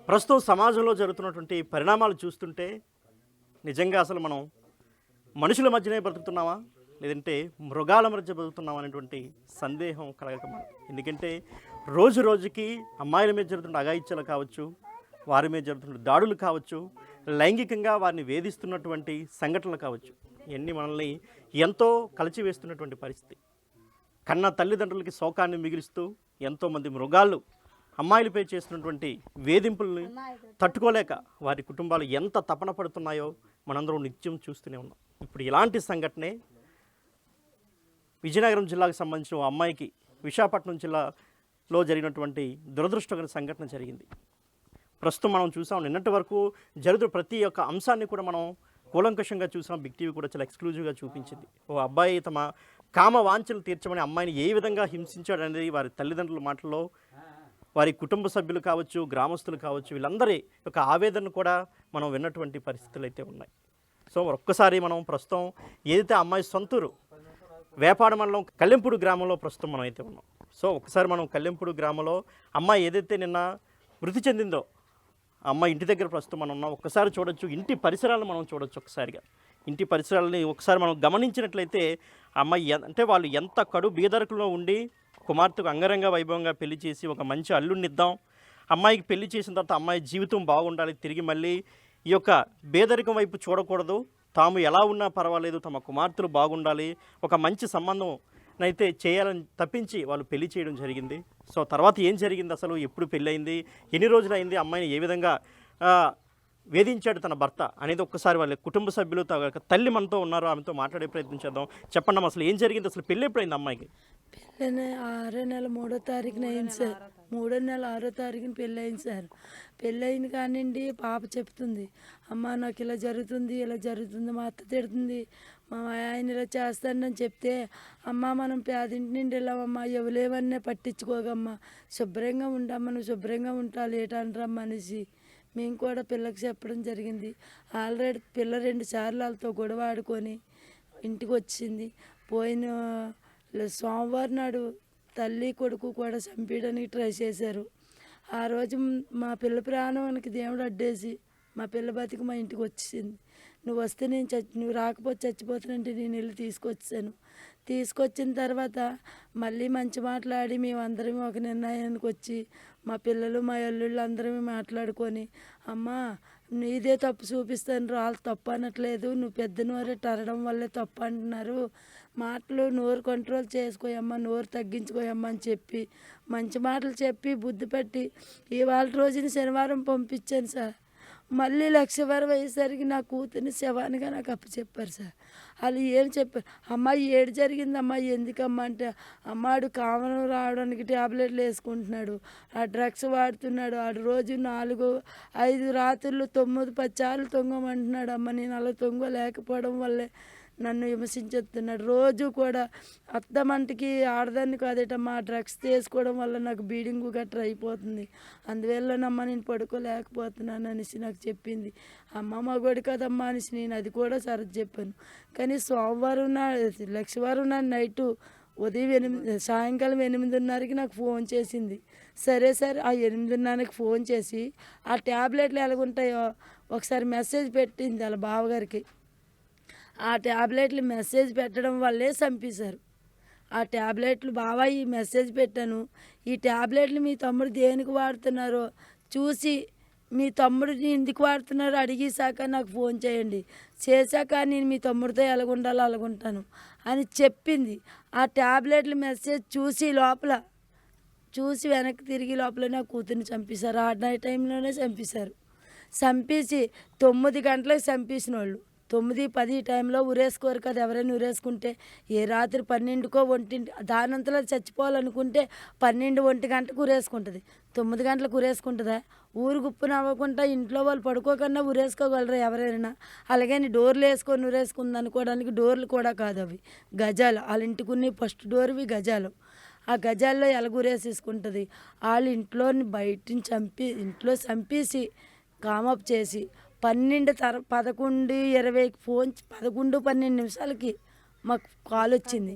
ప్రస్తుతం సమాజంలో జరుగుతున్నటువంటి పరిణామాలు చూస్తుంటే నిజంగా అసలు మనం మనుషుల మధ్యనే బ్రతుకుతున్నామా లేదంటే మృగాల మధ్య బ్రతుకుతున్నామా అనేటువంటి సందేహం కలగక మానదు. ఎందుకంటే రోజు రోజుకి అమ్మాయిల మీద జరుగుతున్న అఘాయిత్యాలు కావచ్చు, వారి మీద జరుగుతున్న దాడులు కావచ్చు, లైంగికంగా వారిని వేధిస్తున్నటువంటి సంఘటనలు కావచ్చు, ఇవన్నీ మనల్ని ఎంతో కలిచివేస్తున్నటువంటి పరిస్థితి. కన్న తల్లిదండ్రులకి శోకాన్ని మిగిలిస్తూ ఎంతోమంది మృగాళ్ళు అమ్మాయిలపై చేస్తున్నటువంటి వేధింపుల్ని తట్టుకోలేక వారి కుటుంబాలు ఎంత తపన పడుతున్నాయో మనందరం నిత్యం చూస్తూనే ఉన్నాం. ఇప్పుడు ఇలాంటి సంఘటనే విజయనగరం జిల్లాకు సంబంధించిన ఓ అమ్మాయికి విశాఖపట్నం జిల్లాలో జరిగినటువంటి దురదృష్టకర సంఘటన జరిగింది. ప్రస్తుతం మనం చూసాం, నిన్నటి వరకు జరుగుతున్న ప్రతి ఒక్క అంశాన్ని కూడా మనం కూలంకషంగా చూసాం. బిగ్ టీవీ కూడా చాలా ఎక్స్క్లూజివ్గా చూపించింది. ఓ అబ్బాయి తమ కామ వాంఛలు తీర్చమని అమ్మాయిని ఏ విధంగా హింసించాడు అనేది వారి తల్లిదండ్రుల మాటల్లో, వారి కుటుంబ సభ్యులు కావచ్చు, గ్రామస్తులు కావచ్చు, వీళ్ళందరి యొక్క ఆవేదన కూడా మనం విన్నటువంటి పరిస్థితులు అయితే ఉన్నాయి. సో ఒక్కసారి మనం ప్రస్తుతం ఏదైతే అమ్మాయి సొంతూరు వేపాడ మండలం కల్లెంపూడి గ్రామంలో ప్రస్తుతం మనం అయితే ఉన్నాం. సో ఒకసారి మనం కల్లెంపూడి గ్రామంలో అమ్మాయి ఏదైతే నిన్న మృతి చెందిందో ఆ అమ్మాయి ఇంటి దగ్గర ప్రస్తుతం మనం ఉన్నాం. ఒక్కసారి చూడొచ్చు, ఇంటి పరిసరాలను మనం చూడొచ్చు. ఒకసారిగా ఇంటి పరిసరాలని ఒకసారి మనం గమనించినట్లయితే అమ్మాయి అంటే వాళ్ళు ఎంత కడు బీదరికలో ఉండి కుమార్తెకు అంగరంగ వైభవంగా పెళ్లి చేసి ఒక మంచి అల్లుడినిద్దాం, అమ్మాయికి పెళ్లి చేసిన తర్వాత అమ్మాయి జీవితం బాగుండాలి, తిరిగి మళ్ళీ ఈ యొక్క బేదరికం వైపు చూడకూడదు, తాము ఎలా ఉన్నా పర్వాలేదు, తమ కుమార్తెలు బాగుండాలి, ఒక మంచి సంబంధం అయితే చేయాలని తప్పించి వాళ్ళు పెళ్లి చేయడం జరిగింది. సో తర్వాత ఏం జరిగింది, అసలు ఎప్పుడు పెళ్ళయింది, ఎన్ని రోజులైంది, అమ్మాయిని ఏ విధంగా వేధించాడు తన భర్త అనేది ఒక్కసారి వాళ్ళ కుటుంబ సభ్యులు తల్లి మనతో ఉన్నారు, ఆమెతో మాట్లాడే ప్రయత్నం చేద్దాం. చెప్పండి అసలు ఏం జరిగింది, అసలు పెళ్ళి ఎప్పుడైంది అమ్మాయికి? పెళ్ళి 6వ నెల 3వ తారీఖున అయింది సార్. 3వ నెల 6వ తారీఖున పెళ్ళి అయింది సార్. పెళ్ళి అయింది కానివ్వండి, పాప చెప్తుంది, అమ్మ నాకు ఇలా జరుగుతుంది, ఇలా జరుగుతుంది, మా అత్త తిడుతుంది, మా ఆయన ఇలా చేస్తానని చెప్తే, అమ్మ మనం పేదింటి నుండి వెళ్ళామమ్మా, ఎవలేవన్నీ పట్టించుకోగమ్మా, శుభ్రంగా ఉండమ్మా, నువ్వు శుభ్రంగా ఉంటాలి ఏటంటారమ్మా అనేసి మేము కూడా పిల్లకి చెప్పడం జరిగింది. ఆల్రెడీ పిల్ల 2 సార్లు వాళ్ళతో గొడవ ఆడుకొని ఇంటికి వచ్చింది. పోయిన సోమవారం నాడు తల్లి కొడుకు కూడా చంపేయడానికి ట్రై చేశారు. ఆ రోజు మా పిల్ల ప్రాణానికి దేవుడు అడ్డేసి మా పిల్ల బతికి మా ఇంటికి వచ్చింది. నువ్వు వస్తే నేను నువ్వు రాకపోతే చచ్చిపోతానంటే నేను వెళ్ళి తీసుకొచ్చాను. తీసుకొచ్చిన తర్వాత మళ్ళీ మంచి మాట్లాడి మేమందరం ఒక నిర్ణయానికి వచ్చి మా పిల్లలు మా అల్లుళ్ళు అందరమే మాట్లాడుకొని, అమ్మ నీదే తప్పు చూపిస్తాను, వాళ్ళు తప్పు అనట్లేదు, నువ్వు పెద్ద నోరు టరడం వల్లే తప్పు అంటున్నారు, మాటలు నోరు కంట్రోల్ చేసుకోయమ్మా, నోరు తగ్గించుకోయమ్మా అని చెప్పి మంచి మాటలు చెప్పి బుద్ధి పెట్టి ఇవాళ రోజున శనివారం పంపించాను సార్. మళ్ళీ 1,20,000 అయ్యేసరికి నా కూతుర్ని శవానిగా నాకు అప్పచెప్పారు సార్. వాళ్ళు ఏం చెప్పారు, అమ్మాయి ఏడు జరిగిందమ్మా, ఎందుకమ్మా అంటే, అమ్మాడు కామనం రావడానికి ట్యాబ్లెట్లు వేసుకుంటున్నాడు, ఆ డ్రగ్స్ వాడుతున్నాడు, ఆడు రోజు 4-5 రాత్రులు 9-10 సార్లు తొంగమంటున్నాడు. అమ్మ నేను అలా తొంగలేకపోవడం వల్లే నన్ను విమర్శించేస్తున్నాడు. రోజు కూడా అత్తమంటికి ఆడదాన్ని కాదేటమ్మా, డ్రగ్స్ తీసుకోవడం వల్ల నాకు బీడింగు గట్రా అయిపోతుంది, అందువల్లనమ్మా నేను పడుకోలేకపోతున్నాను అనేసి నాకు చెప్పింది. అమ్మ మగోడు కదమ్మా అనేసి నేను అది కూడా సరది చెప్పాను. కానీ సోమవారం లక్షవారం నైటు ఉదయం సాయంకాలం 8:30కి నాకు ఫోన్ చేసింది. సరే సార్ ఆ 8:30కి ఫోన్ చేసి ఆ ట్యాబ్లెట్లు ఎలాగుంటాయో ఒకసారి మెసేజ్ పెట్టింది వాళ్ళ బావగారికి. ఆ ట్యాబ్లెట్లు మెసేజ్ పెట్టడం వల్లే చంపేశారు. ఆ ట్యాబ్లెట్లు బావా ఈ మెసేజ్ పెట్టాను, ఈ ట్యాబ్లెట్లు మీ తమ్ముడు దేనికి వాడుతున్నారో చూసి మీ తమ్ముడిని ఎందుకు వాడుతున్నారో అడిగేశాక నాకు ఫోన్ చేయండి, చేశాక నేను మీ తమ్ముడితో ఎలాగుండాలో అలాగుంటాను అని చెప్పింది. ఆ ట్యాబ్లెట్లు మెసేజ్ చూసి వెనక్కి తిరిగి లోపల నా కూతుర్ని చంపేశారు. ఆ నైట్ టైంలోనే చంపేశారు. చంపేసి 9 గంటలకు చంపేసిన వాళ్ళు 9-10 టైంలో ఉరేసుకోరు కదా, ఎవరైనా ఉరేసుకుంటే ఏ రాత్రి 12కో 1 దానంతలో చచ్చిపోవాలనుకుంటే 12-1 గంటకు ఉరేసుకుంటుంది. 9 గంటలకు ఉరేసుకుంటుందా? ఊరు గుప్పున అవ్వకుండా ఇంట్లో వాళ్ళు పడుకోకుండా ఉరేసుకోగలరా ఎవరైనా? అలాగని డోర్లు వేసుకొని ఉరేసుకుంది అనుకోవడానికి డోర్లు కూడా కాదు, అవి గజాలు. వాళ్ళ ఇంటికున్న ఫస్ట్ డోర్వి గజాలు. ఆ గజాల్లో ఎలగురేసేసుకుంటుంది. వాళ్ళు ఇంట్లో చంపేసి కామప్ చేసి 11-20 ఫోన్ 11-12 నిమిషాలకి మాకు కాల్ వచ్చింది.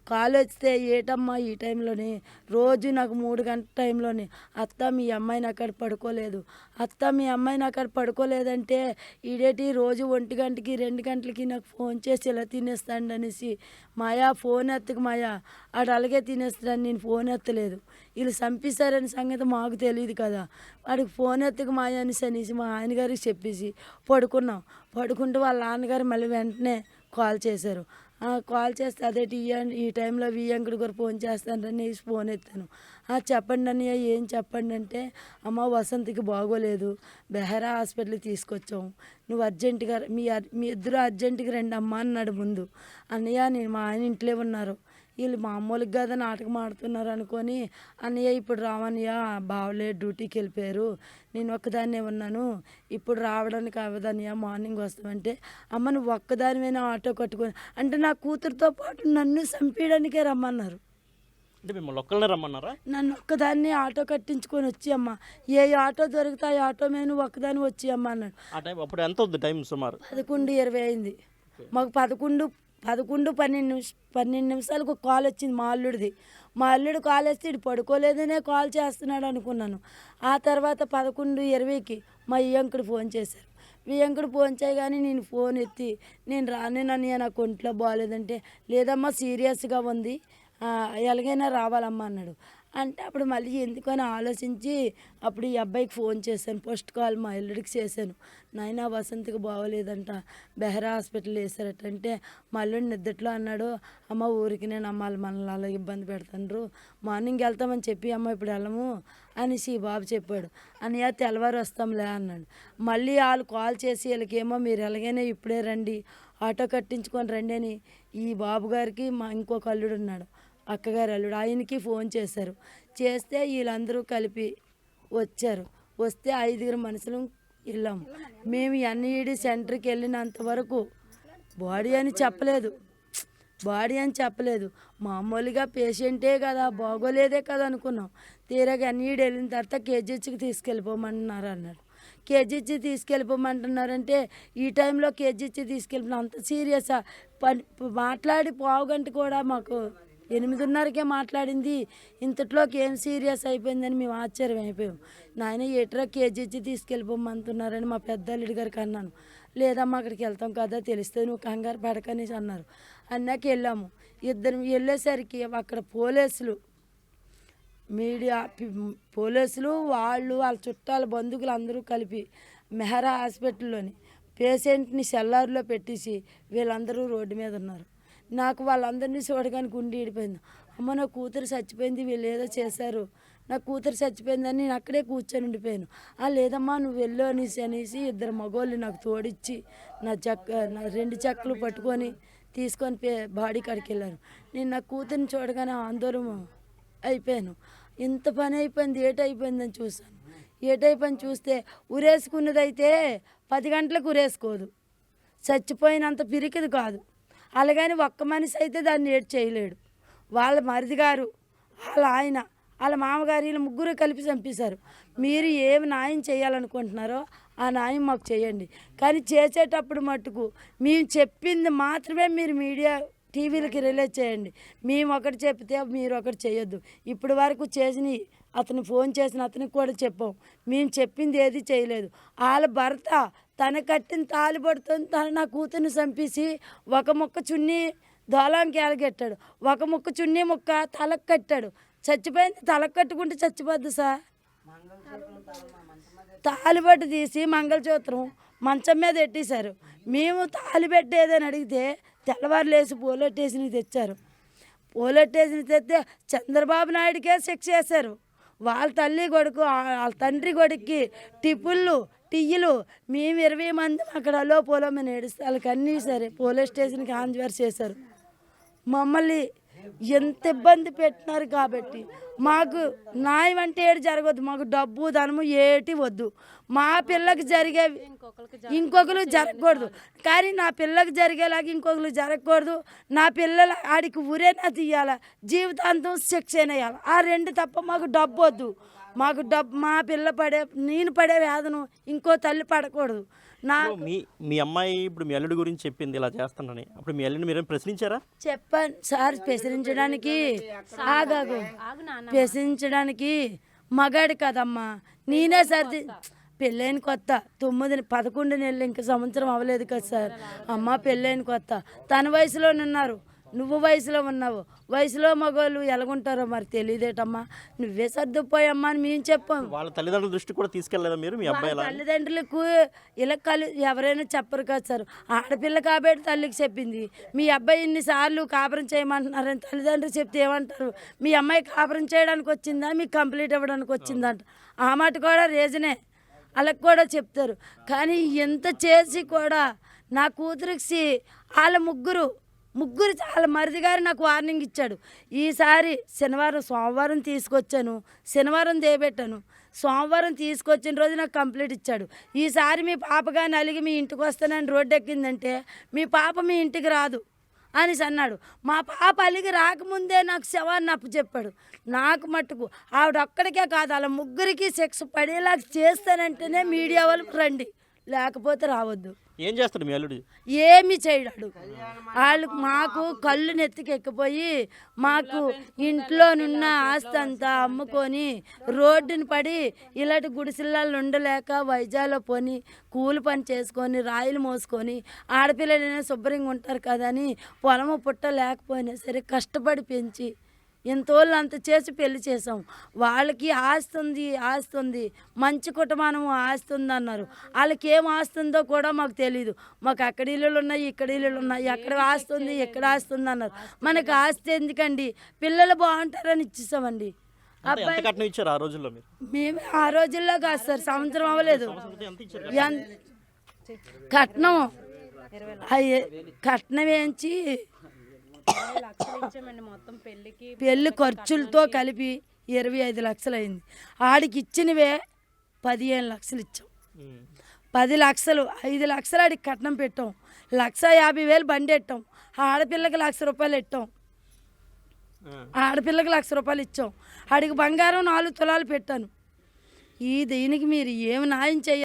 కాల్ వస్తే ఏటమ్మా ఈ టైంలోనే రోజు నాకు 3 గంటల టైంలోనే అత్త మీ అమ్మాయిని అక్కడ పడుకోలేదు, అత్త మీ అమ్మాయిని అక్కడ పడుకోలేదంటే ఈడేటి రోజు 1 గంటకి 2 గంటలకి నాకు ఫోన్ చేసి ఇలా తినేస్తాడు అనేసి, మాయా ఫోన్ ఎత్తకు మాయా, ఆడు అలాగే తినేస్తాడు, నేను ఫోన్ ఎత్తలేదు, వీళ్ళు చంపేశారని సంగతి మాకు తెలియదు కదా, వాడికి ఫోన్ ఎత్తకు మాయా అనేసి మా ఆయనగారికి చెప్పేసి పడుకుంటూ వాళ్ళ నాన్నగారు మళ్ళీ వెంటనే కాల్ చేశారు. కాల్ చేస్తే అదేటి ఈ టైంలో వియ్యంకుడి గారు ఫోన్ చేస్తానని ఫోన్ ఎత్తాను. చెప్పండి అన్నయ్య ఏం చెప్పండి అంటే, అమ్మ వసంతికి బాగోలేదు, బెహరా హాస్పిటల్కి తీసుకొచ్చాం, నువ్వు అర్జెంటుగా మీ ఇద్దరు అర్జెంటుగా రండి అమ్మ అన్నాడు ముందు. అన్నయ్య నేను మా ఆయన ఇంట్లో ఉన్నారు, వీళ్ళు మామూలుగా కదా నాటకం ఆడుతున్నారు అనుకొని, అన్నయ్య ఇప్పుడు రావన్నయ్య బావలే డ్యూటీకి వెళ్ళిపోయారు, నేను ఒక్కదాన్నే ఉన్నాను, ఇప్పుడు రావడానికి అవ్వదన్నయ్య మార్నింగ్ వస్తామంటే, అమ్మ నువ్వు ఒక్కదానివైనా ఆటో కట్టుకొని అంటే నా కూతురుతో పాటు నన్ను చంపేయడానికే రమ్మన్నారు. అంటే మిమ్మల్ని ఒక్కళ్ళనే రమ్మన్నారా? నన్ను ఒక్కదాన్ని ఆటో కట్టించుకొని వచ్చి అమ్మ, ఏ ఆటో దొరికితే ఆ ఆటో మీద నువ్వు ఒక్కదాన్ని వచ్చి అమ్మ అన్నాడు. ఆ టైం అప్పుడు ఎంత అవుతుంది టైం సుమారు? 11:20 అయింది. మాకు 12 నిమిషాలకు కాల్ వచ్చింది మా అల్లుడు కాల్ వేస్తే ఇటు పడుకోలేదనే కాల్ చేస్తున్నాడు అనుకున్నాను. ఆ తర్వాత 11:20కి మా వియ్యంకుడు ఫోన్ చేశారు. వియ్యంకుడు ఫోన్ చేయగానే నేను ఫోన్ ఎత్తి, నేను రానేనన్నయ్య నాకు ఒంట్లో బాగాలేదంటే, లేదమ్మా సీరియస్గా ఉంది, ఎలాగైనా రావాలమ్మా అన్నాడు. అంటే అప్పుడు మళ్ళీ ఎందుకని ఆలోచించి అప్పుడు ఈ అబ్బాయికి ఫోన్ చేశాను, ఫస్ట్ కాల్ మా అల్లుడికి చేశాను. నాయన వసంతకి బాగోలేదంట, బెహరా హాస్పిటల్ వేసారట అంటే, మా అల్లుడు నిద్దట్లో అన్నాడు, అమ్మ ఊరికి నేను అమ్మాలి మనల్ని అలా ఇబ్బంది పెడతాండ్రు, మార్నింగ్ వెళ్తామని చెప్పి అమ్మ ఇప్పుడు వెళ్ళము అనేసి బాబు చెప్పాడు. అన్నయ్య తెల్లవారు వస్తాంలే అన్నాడు. మళ్ళీ వాళ్ళు కాల్ చేసి వీళ్ళకేమో మీరు ఎలాగైనా ఇప్పుడే రండి, ఆటో కట్టించుకొని రండి అని ఈ బాబు గారికి మా ఇంకొక అల్లుడు ఉన్నాడు, అక్కగారు అల్లుడు, ఆయనకి ఫోన్ చేశారు. చేస్తే వీళ్ళందరూ కలిపి వచ్చారు. వస్తే 5 మనుషులు వెళ్ళాము. మేము ఎన్ఈడి సెంటర్కి వెళ్ళినంత వరకు బాడీ అని చెప్పలేదు, మామూలుగా పేషెంటే కదా బాగోలేదే కదా అనుకున్నాం. తీరాగా ఎన్ఈడి వెళ్ళిన తర్వాత కేజీహెచ్కి తీసుకెళ్ళిపోమన్నారు అన్నాడు. కేజీహెచ్ తీసుకెళ్ళిపోమంటున్నారంటే ఈ టైంలో కేజీహెచ్ తీసుకెళ్ళిపోయిన అంత సీరియసా? మాట్లాడి పావుగంట కూడా మాకు 8:30కే మాట్లాడింది, ఇంతట్లోకి ఏం సీరియస్ అయిపోయిందని మేము ఆశ్చర్యం అయిపోయాం. నాయన ఏట్రా కేజీహెచ్ తీసుకెళ్ళిపోమంటున్నారని మా పెద్ద అల్లుడి గారికి అన్నాను. లేదమ్మా అక్కడికి వెళ్తాం కదా తెలిస్తే నువ్వు కంగారు పడకనేసి అన్నారు. అన్నాక వెళ్ళాము. ఇద్దరు వెళ్ళేసరికి అక్కడ పోలీసులు వాళ్ళ చుట్టాల బంధువులు అందరూ కలిపి మెహరా హాస్పిటల్లోని పేషెంట్ని సెల్లార్లో పెట్టేసి వీళ్ళందరూ రోడ్డు మీద ఉన్నారు. నాకు వాళ్ళందరినీ చూడగానే గుండె ఈడిపోయింది. అమ్మ నా కూతురు చచ్చిపోయింది, వీళ్ళు ఏదో చేశారు, నా కూతురు చచ్చిపోయిందని నేను అక్కడే కూర్చొని ఉండిపోయాను. లేదమ్మా నువ్వు వెళ్ళు అనేసి 2 మగోళ్ళు నాకు తోడిచ్చి నా 2 చెక్కలు పట్టుకొని తీసుకొని బాడీ కాడికి వెళ్ళాను. నేను నా కూతురిని చూడగానే ఆందోళన అయిపోయాను. ఇంత పని అయిపోయింది, ఏటైపోయిందని చూశాను. ఏటైపోయింది చూస్తే ఉరేసుకున్నదైతే 10 గంటలకు ఉరేసుకోదు, చచ్చిపోయినంత పిరికిది కాదు. అలాగని ఒక్క మనిషి అయితే దాన్ని ఏడు చేయలేడు. వాళ్ళ మరిదిగారు, వాళ్ళ ఆయన, వాళ్ళ మామగారు, వీళ్ళు ముగ్గురు కలిపి చంపేశారు. మీరు ఏమి న్యాయం చేయాలనుకుంటున్నారో ఆ న్యాయం మాకు చేయండి, కానీ చేసేటప్పుడు మట్టుకు మేము చెప్పింది మాత్రమే మీరు మీడియా టీవీలకి రిలీజ్ చేయండి. మేము ఒకటి చెప్తే మీరు ఒకటి చేయొద్దు. ఇప్పటి వరకు చేసిన అతను ఫోన్ చేసిన అతనికి కూడా చెప్పాం, మేము చెప్పింది ఏది చేయలేదు. వాళ్ళ భర్త తన కట్టిన తాలిబడుతుంది, తను నా కూతుర్ని చంపేసి ఒక ముక్క చున్నీ దోలానికి ఎలగెట్టాడు, ఒక ముక్క చున్నీ ముక్క తలకు కట్టాడు. చచ్చిపోయింది, తలకు కట్టుకుంటే చచ్చిపోద్ది సార్. తాలిబట్టు తీసి మంగళసూత్రం మంచం మీద ఎట్టేశారు. మేము తాలిబెట్టేదని అడిగితే తెల్లవారు లేచి పోలెట్టేసినవి తెచ్చారు. పోలెట్టేసినవి తెస్తే చంద్రబాబు నాయుడికే శిక్ష చేశారు. వాళ్ళ తల్లి కొడుకు వాళ్ళ తండ్రి కొడుక్కి టియ్యలు మేము 20 మంది అక్కడ పోలమని ఏడుస్తే వాళ్ళకి అన్నీ సరే పోలీస్ స్టేషన్కి హాంజరు చేశారు. మమ్మల్ని ఎంత ఇబ్బంది పెట్టినారు. కాబట్టి మాకు న్యాయం అంటే ఏడు జరగవద్దు, మాకు డబ్బు ధనము ఏటి వద్దు. మా పిల్లకి జరిగేవి ఇంకొకరు జరగకూడదు, కానీ నా పిల్లకి జరిగేలాగా ఇంకొకరు జరగకూడదు. నా పిల్లల ఆడికి ఊరేనా తీయాల, జీవితాంతం శిక్ష వేయాలి. ఆ 2 తప్ప మాకు డబ్బు వద్దు. మాకు మా పిల్ల నేను పడే వేదన ఇంకో తల్లి పడకూడదు. ఇప్పుడు మీ అమ్మాయి ఇప్పుడు మీ అల్లుడి గురించి చెప్పింది ఇలా చేస్తానని, అప్పుడు మీ అల్లుడిని మీరేం ప్రశ్నించారా? చెప్పాను సార్, ప్రశ్నించడానికి ఆగాగు, ప్రశ్నించడానికి మగాడు కదమ్మా, నేనే సర్ది పెళ్ళైన కొత్త 11 నెలలు ఇంకా సంవత్సరం అవ్వలేదు కదా సార్. అమ్మ పెళ్ళైన కొత్త, తన వయసులోనే ఉన్నారు, నువ్వు వయసులో ఉన్నావు. వయసులో మగవాళ్ళు ఎలాగుంటారో మరి తెలియదేటమ్మా, నువ్వే సర్దుపోయమ్మా అని మేము చెప్పాం. వాళ్ళ తల్లిదండ్రుల దృష్టి కూడా తీసుకెళ్ళలేదా మీరు? మీ అబ్బాయి తల్లిదండ్రులకు ఇలా ఎవరైనా చెప్పరు కదా సార్. ఆడపిల్ల కాబట్టి తల్లికి చెప్పింది, మీ అబ్బాయి ఇన్నిసార్లు కాపురం చేయమంటున్నారని తల్లిదండ్రులు చెప్తే ఏమంటారు? మీ అమ్మాయి కాపురం చేయడానికి వచ్చిందా, మీకు కంప్లీట్ అవ్వడానికి వచ్చిందంట. ఆ మాట కూడా రీజనే, వాళ్ళకి కూడా చెప్తారు. కానీ ఎంత చేసి కూడా నా కూతురికి వాళ్ళ ముగ్గురు చాలా మరిది గారు నాకు వార్నింగ్ ఇచ్చాడు. ఈసారి సోమవారం తీసుకొచ్చాను, శనివారం దేబెట్టాను, సోమవారం తీసుకొచ్చిన రోజు నాకు కంప్లీట్ ఇచ్చాడు. ఈసారి మీ పాప కానీ అలిగి మీ ఇంటికి వస్తానని రోడ్డు ఎక్కిందంటే మీ పాప మీ ఇంటికి రాదు అనేసి అన్నాడు. మా పాప అలిగి రాకముందే నాకు శవాన్ని అప్పచెప్పాడు. నాకు మట్టుకు ఆవిడ ఒక్కడికే కాదు, అలా ముగ్గురికి సెక్స్ పడేలా చేస్తానంటేనే మీడియా వాళ్ళు రండి, లేకపోతే రావద్దు. ఏం చేస్తాడు మీ అల్లుడు? ఏమి చేయడాడు. వాళ్ళు మాకు కళ్ళు నెత్తికి ఎక్కిపోయి మాకు ఇంట్లోనున్న ఆస్తి అంతా అమ్ముకొని రోడ్డుని పడి ఇలాంటి గుడిసెల్లో ఉండలేక వైజాగ్లో పోని కూలి పని చేసుకొని రాయిలు మోసుకొని ఆడపిల్లలైనా శుభ్రంగా ఉంటారు కదా అని పొలము పుట్ట లేకపోయినా సరే కష్టపడి పెంచి ఇంతోళ్ళు అంత చేసి పెళ్లి చేసాం. వాళ్ళకి ఆస్తి ఉంది, మంచి కుటుంబం ఆస్తి ఉంది అన్నారు. వాళ్ళకి ఏం ఆస్తుందో కూడా మాకు తెలీదు. మాకు అక్కడ ఇల్లులు ఉన్నాయి, ఇక్కడ ఇల్లులు ఉన్నాయి, ఎక్కడ ఆస్తుంది ఎక్కడ ఆస్తుంది అన్నారు. మనకు ఆస్తి ఎందుకండి, పిల్లలు బాగుంటారని ఇచ్చేసామండి. ఎంత కట్నం ఇచ్చారు ఆ రోజుల్లో మీరు? మేము ఆ రోజుల్లో కాదు సార్, సంవత్సరం అవ్వలేదు. కట్నం వేయించి పెళ్లి ఖర్చులతో కలిపి 25 లక్షలు అయింది. ఆడికి ఇచ్చినవే 15 లక్షలు ఇచ్చాం. 10 లక్షలు 5 లక్షలు ఆడికి కట్నం పెట్టాం. 1,50,000 బండి పెట్టాం. ఆడపిల్లకి 1,00,000 రూపాయలు పెట్టాం. ఆడపిల్లకి 1,00,000 రూపాయలు ఇచ్చాం. ఆడికి బంగారం 4 తులాలు పెట్టాను. దీనికి మీరు ఏమి న్యాయం చేయాలి?